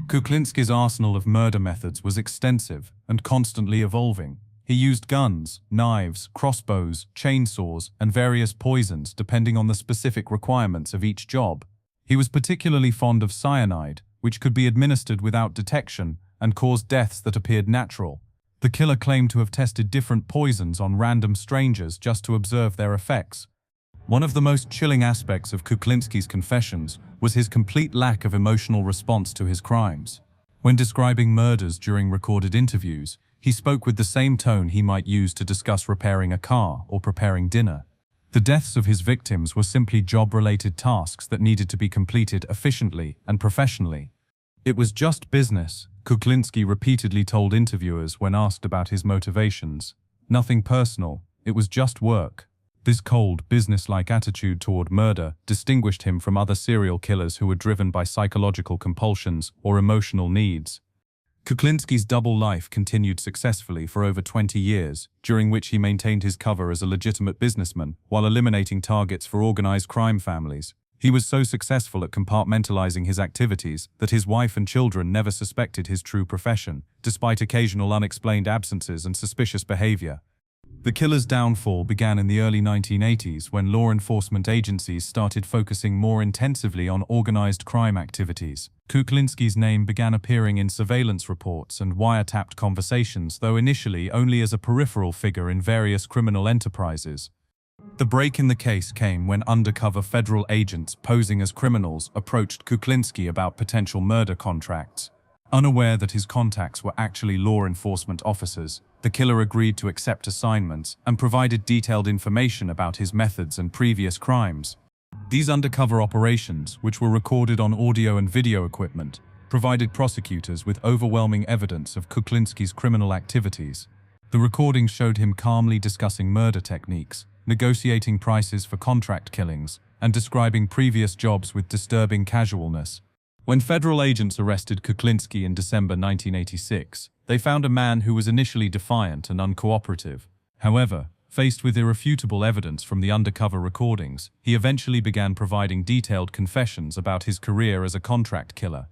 Kuklinski's arsenal of murder methods was extensive and constantly evolving. He used guns, knives, crossbows, chainsaws, and various poisons depending on the specific requirements of each job. He was particularly fond of cyanide, which could be administered without detection and caused deaths that appeared natural. The killer claimed to have tested different poisons on random strangers just to observe their effects. One of the most chilling aspects of Kuklinski's confessions was his complete lack of emotional response to his crimes. When describing murders during recorded interviews, he spoke with the same tone he might use to discuss repairing a car or preparing dinner. The deaths of his victims were simply job-related tasks that needed to be completed efficiently and professionally. It was just business, Kuklinski repeatedly told interviewers when asked about his motivations. Nothing personal, it was just work. This cold, business-like attitude toward murder distinguished him from other serial killers who were driven by psychological compulsions or emotional needs. Kuklinski's double life continued successfully for over 20 years, during which he maintained his cover as a legitimate businessman while eliminating targets for organized crime families. He was so successful at compartmentalizing his activities that his wife and children never suspected his true profession, despite occasional unexplained absences and suspicious behavior. The killer's downfall began in the early 1980s when law enforcement agencies started focusing more intensively on organized crime activities. Kuklinski's name began appearing in surveillance reports and wiretapped conversations, though initially only as a peripheral figure in various criminal enterprises. The break in the case came when undercover federal agents posing as criminals approached Kuklinski about potential murder contracts. Unaware that his contacts were actually law enforcement officers, the killer agreed to accept assignments and provided detailed information about his methods and previous crimes. These undercover operations, which were recorded on audio and video equipment, provided prosecutors with overwhelming evidence of Kuklinski's criminal activities. The recordings showed him calmly discussing murder techniques, negotiating prices for contract killings, and describing previous jobs with disturbing casualness. When federal agents arrested Kuklinski in December 1986, they found a man who was initially defiant and uncooperative. However, faced with irrefutable evidence from the undercover recordings, he eventually began providing detailed confessions about his career as a contract killer.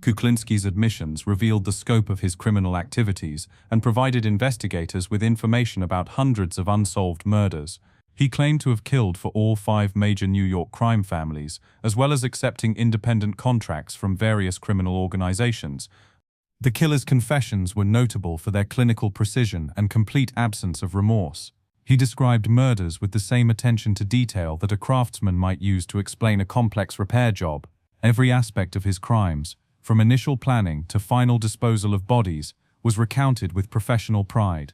Kuklinski's admissions revealed the scope of his criminal activities and provided investigators with information about hundreds of unsolved murders. He claimed to have killed for all 5 major New York crime families, as well as accepting independent contracts from various criminal organizations. The killer's confessions were notable for their clinical precision and complete absence of remorse. He described murders with the same attention to detail that a craftsman might use to explain a complex repair job. Every aspect of his crimes, from initial planning to final disposal of bodies, was recounted with professional pride.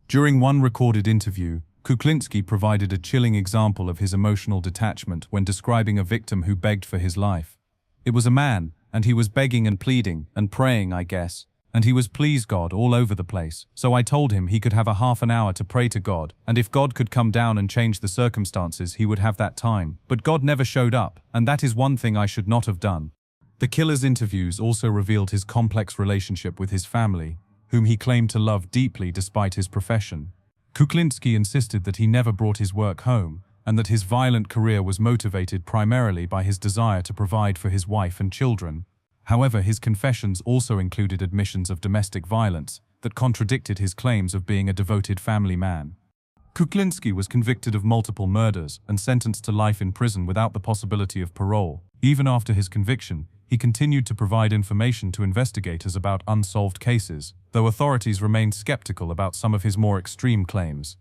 During one recorded interview, Kuklinski provided a chilling example of his emotional detachment when describing a victim who begged for his life. "It was a man, and he was begging and pleading, and praying, I guess. And he was please God all over the place, so I told him he could have a half an hour to pray to God, and if God could come down and change the circumstances he would have that time. But God never showed up, and that is one thing I should not have done." The killer's interviews also revealed his complex relationship with his family, whom he claimed to love deeply despite his profession. Kuklinski insisted that he never brought his work home, and that his violent career was motivated primarily by his desire to provide for his wife and children. However, his confessions also included admissions of domestic violence that contradicted his claims of being a devoted family man. Kuklinski was convicted of multiple murders and sentenced to life in prison without the possibility of parole. Even after his conviction, he continued to provide information to investigators about unsolved cases, though authorities remained skeptical about some of his more extreme claims.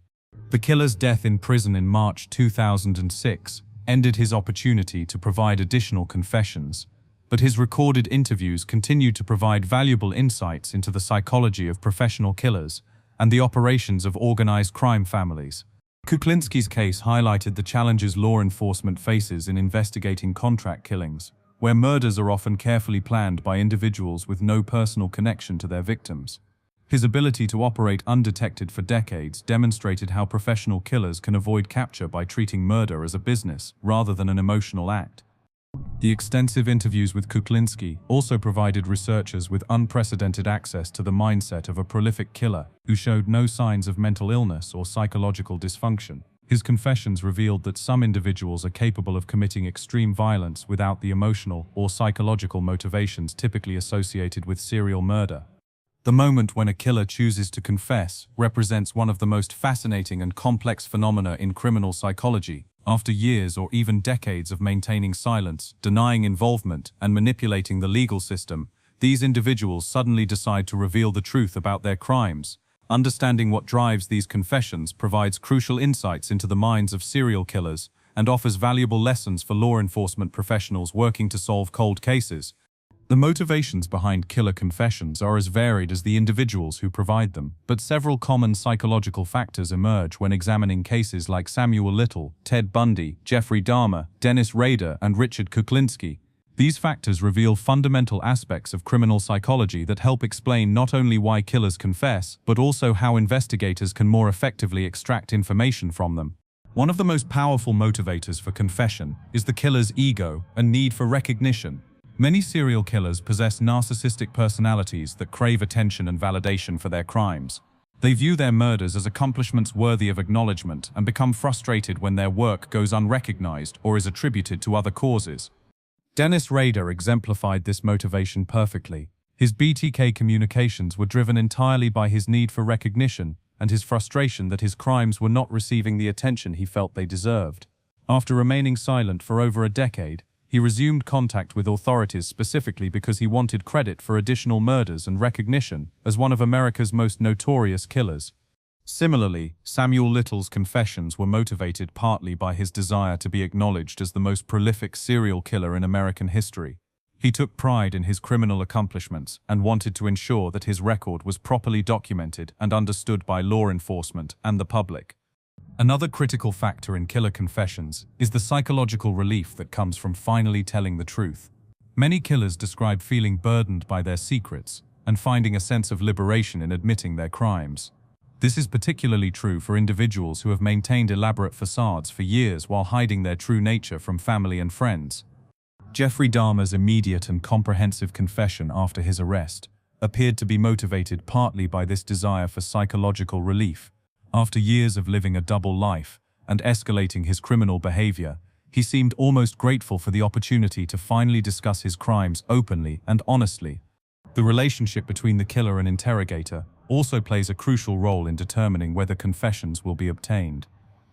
The killer's death in prison in March 2006 ended his opportunity to provide additional confessions, but his recorded interviews continued to provide valuable insights into the psychology of professional killers and the operations of organized crime families. Kuklinski's case highlighted the challenges law enforcement faces in investigating contract killings, where murders are often carefully planned by individuals with no personal connection to their victims. His ability to operate undetected for decades demonstrated how professional killers can avoid capture by treating murder as a business rather than an emotional act. The extensive interviews with Kuklinski also provided researchers with unprecedented access to the mindset of a prolific killer who showed no signs of mental illness or psychological dysfunction. His confessions revealed that some individuals are capable of committing extreme violence without the emotional or psychological motivations typically associated with serial murder. The moment when a killer chooses to confess represents one of the most fascinating and complex phenomena in criminal psychology. After years or even decades of maintaining silence, denying involvement, and manipulating the legal system, these individuals suddenly decide to reveal the truth about their crimes. Understanding what drives these confessions provides crucial insights into the minds of serial killers and offers valuable lessons for law enforcement professionals working to solve cold cases. The motivations behind killer confessions are as varied as the individuals who provide them, but several common psychological factors emerge when examining cases like Samuel Little, Ted Bundy, Jeffrey Dahmer, Dennis Rader, and Richard Kuklinski. These factors reveal fundamental aspects of criminal psychology that help explain not only why killers confess, but also how investigators can more effectively extract information from them. One of the most powerful motivators for confession is the killer's ego and need for recognition. Many serial killers possess narcissistic personalities that crave attention and validation for their crimes. They view their murders as accomplishments worthy of acknowledgement and become frustrated when their work goes unrecognized or is attributed to other causes. Dennis Rader exemplified this motivation perfectly. His BTK communications were driven entirely by his need for recognition and his frustration that his crimes were not receiving the attention he felt they deserved. After remaining silent for over a decade, he resumed contact with authorities specifically because he wanted credit for additional murders and recognition as one of America's most notorious killers. Similarly, Samuel Little's confessions were motivated partly by his desire to be acknowledged as the most prolific serial killer in American history. He took pride in his criminal accomplishments and wanted to ensure that his record was properly documented and understood by law enforcement and the public. Another critical factor in killer confessions is the psychological relief that comes from finally telling the truth. Many killers describe feeling burdened by their secrets and finding a sense of liberation in admitting their crimes. This is particularly true for individuals who have maintained elaborate facades for years while hiding their true nature from family and friends. Jeffrey Dahmer's immediate and comprehensive confession after his arrest appeared to be motivated partly by this desire for psychological relief. After years of living a double life and escalating his criminal behavior, he seemed almost grateful for the opportunity to finally discuss his crimes openly and honestly. The relationship between the killer and interrogator also plays a crucial role in determining whether confessions will be obtained.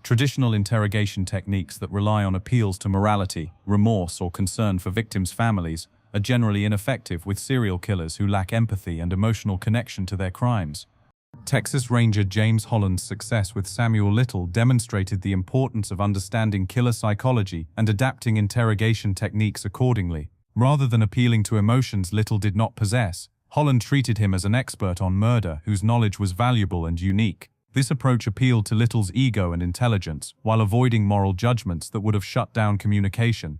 Traditional interrogation techniques that rely on appeals to morality, remorse, or concern for victims' families are generally ineffective with serial killers who lack empathy and emotional connection to their crimes. Texas Ranger James Holland's success with Samuel Little demonstrated the importance of understanding killer psychology and adapting interrogation techniques accordingly. Rather than appealing to emotions Little did not possess, Holland treated him as an expert on murder whose knowledge was valuable and unique. This approach appealed to Little's ego and intelligence, while avoiding moral judgments that would have shut down communication.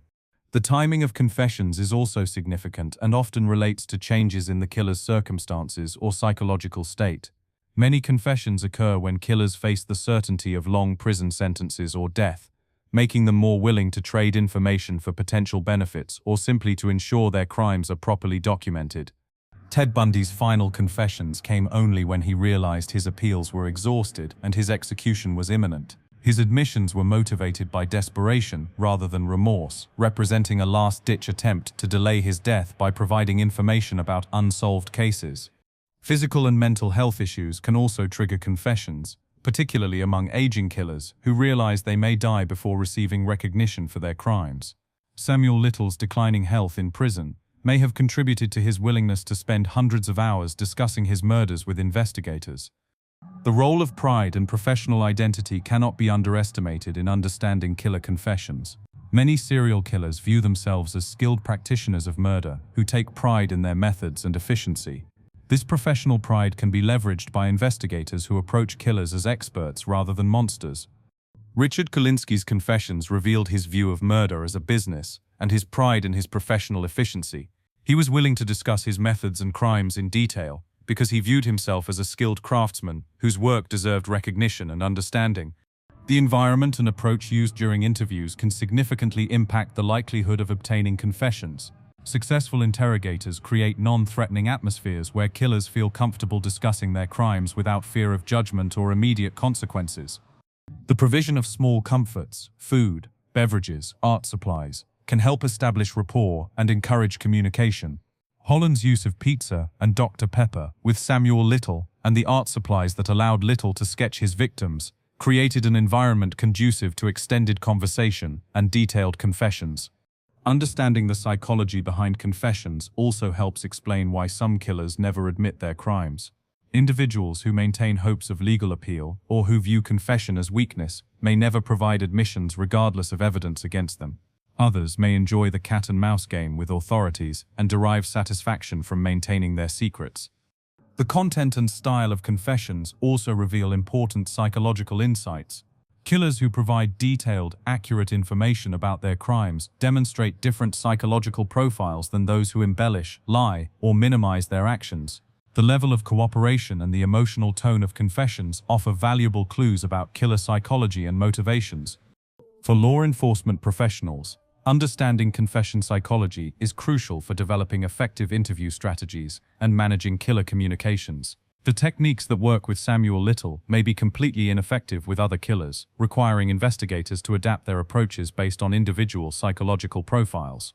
The timing of confessions is also significant and often relates to changes in the killer's circumstances or psychological state. Many confessions occur when killers face the certainty of long prison sentences or death, making them more willing to trade information for potential benefits or simply to ensure their crimes are properly documented. Ted Bundy's final confessions came only when he realized his appeals were exhausted and his execution was imminent. His admissions were motivated by desperation rather than remorse, representing a last-ditch attempt to delay his death by providing information about unsolved cases. Physical and mental health issues can also trigger confessions, particularly among aging killers who realize they may die before receiving recognition for their crimes. Samuel Little's declining health in prison may have contributed to his willingness to spend hundreds of hours discussing his murders with investigators. The role of pride and professional identity cannot be underestimated in understanding killer confessions. Many serial killers view themselves as skilled practitioners of murder who take pride in their methods and efficiency. This professional pride can be leveraged by investigators who approach killers as experts rather than monsters. Richard Kuklinski's confessions revealed his view of murder as a business and his pride in his professional efficiency. He was willing to discuss his methods and crimes in detail because he viewed himself as a skilled craftsman whose work deserved recognition and understanding. The environment and approach used during interviews can significantly impact the likelihood of obtaining confessions. Successful interrogators create non-threatening atmospheres where killers feel comfortable discussing their crimes without fear of judgment or immediate consequences. The provision of small comforts, food, beverages, art supplies, can help establish rapport and encourage communication. Holland's use of pizza and Dr. Pepper with Samuel Little and the art supplies that allowed Little to sketch his victims created an environment conducive to extended conversation and detailed confessions. Understanding the psychology behind confessions also helps explain why some killers never admit their crimes. Individuals who maintain hopes of legal appeal or who view confession as weakness may never provide admissions regardless of evidence against them. Others may enjoy the cat-and-mouse game with authorities and derive satisfaction from maintaining their secrets. The content and style of confessions also reveal important psychological insights. Killers who provide detailed, accurate information about their crimes demonstrate different psychological profiles than those who embellish, lie, or minimize their actions. The level of cooperation and the emotional tone of confessions offer valuable clues about killer psychology and motivations. For law enforcement professionals, understanding confession psychology is crucial for developing effective interview strategies and managing killer communications. The techniques that work with Samuel Little may be completely ineffective with other killers, requiring investigators to adapt their approaches based on individual psychological profiles.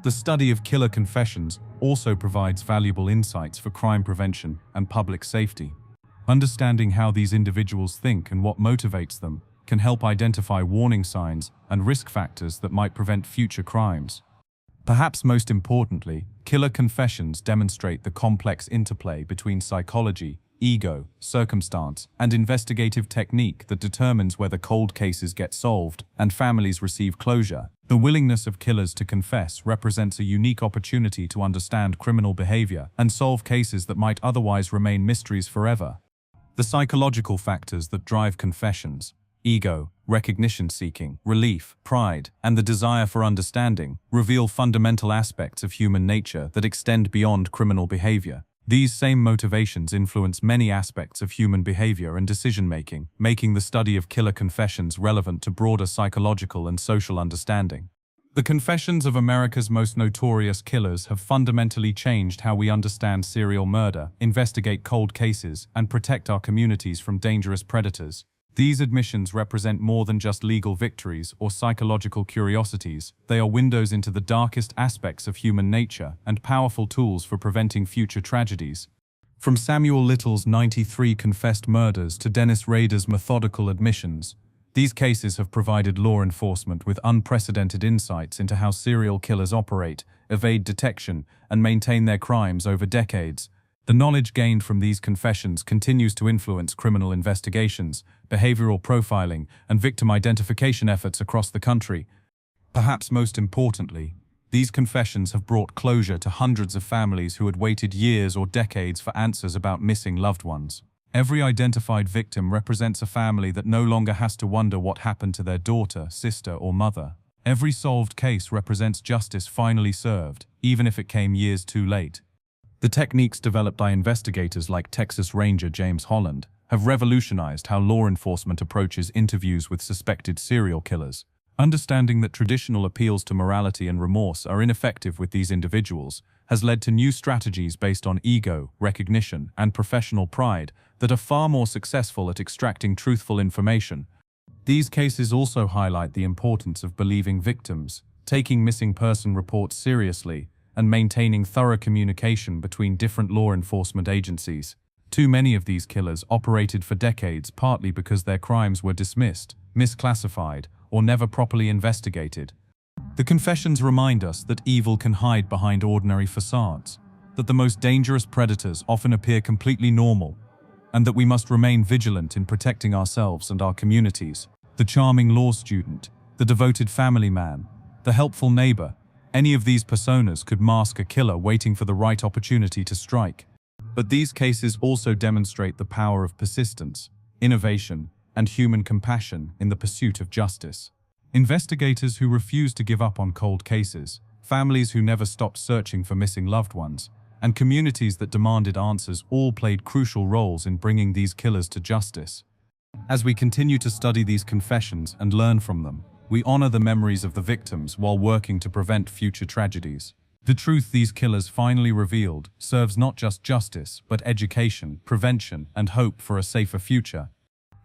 The study of killer confessions also provides valuable insights for crime prevention and public safety. Understanding how these individuals think and what motivates them can help identify warning signs and risk factors that might prevent future crimes. Perhaps most importantly, killer confessions demonstrate the complex interplay between psychology, ego, circumstance, and investigative technique that determines whether cold cases get solved and families receive closure. The willingness of killers to confess represents a unique opportunity to understand criminal behavior and solve cases that might otherwise remain mysteries forever. The psychological factors that drive confessions, ego, recognition-seeking, relief, pride, and the desire for understanding, reveal fundamental aspects of human nature that extend beyond criminal behavior. These same motivations influence many aspects of human behavior and decision-making, making the study of killer confessions relevant to broader psychological and social understanding. The confessions of America's most notorious killers have fundamentally changed how we understand serial murder, investigate cold cases, and protect our communities from dangerous predators. These admissions represent more than just legal victories or psychological curiosities. They are windows into the darkest aspects of human nature and powerful tools for preventing future tragedies. From Samuel Little's 93 confessed murders to Dennis Rader's methodical admissions, these cases have provided law enforcement with unprecedented insights into how serial killers operate, evade detection, and maintain their crimes over decades. The knowledge gained from these confessions continues to influence criminal investigations, behavioral profiling, and victim identification efforts across the country. Perhaps most importantly, these confessions have brought closure to hundreds of families who had waited years or decades for answers about missing loved ones. Every identified victim represents a family that no longer has to wonder what happened to their daughter, sister, or mother. Every solved case represents justice finally served, even if it came years too late. The techniques developed by investigators like Texas Ranger James Holland have revolutionized how law enforcement approaches interviews with suspected serial killers. Understanding that traditional appeals to morality and remorse are ineffective with these individuals has led to new strategies based on ego, recognition, and professional pride that are far more successful at extracting truthful information. These cases also highlight the importance of believing victims, taking missing person reports seriously, and maintaining thorough communication between different law enforcement agencies. Too many of these killers operated for decades partly because their crimes were dismissed, misclassified, or never properly investigated. The confessions remind us that evil can hide behind ordinary facades, that the most dangerous predators often appear completely normal, and that we must remain vigilant in protecting ourselves and our communities. The charming law student, the devoted family man, the helpful neighbor, any of these personas could mask a killer waiting for the right opportunity to strike. But these cases also demonstrate the power of persistence, innovation, and human compassion in the pursuit of justice. Investigators who refuse to give up on cold cases, families who never stopped searching for missing loved ones, and communities that demanded answers all played crucial roles in bringing these killers to justice. As we continue to study these confessions and learn from them, we honor the memories of the victims while working to prevent future tragedies. The truth these killers finally revealed serves not just justice, but education, prevention, and hope for a safer future.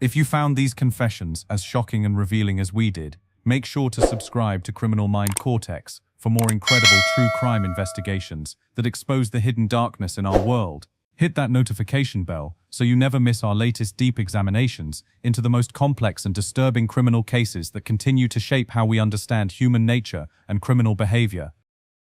If you found these confessions as shocking and revealing as we did, make sure to subscribe to Criminal Mind Cortex for more incredible true crime investigations that expose the hidden darkness in our world. Hit that notification bell so you never miss our latest deep examinations into the most complex and disturbing criminal cases that continue to shape how we understand human nature and criminal behavior.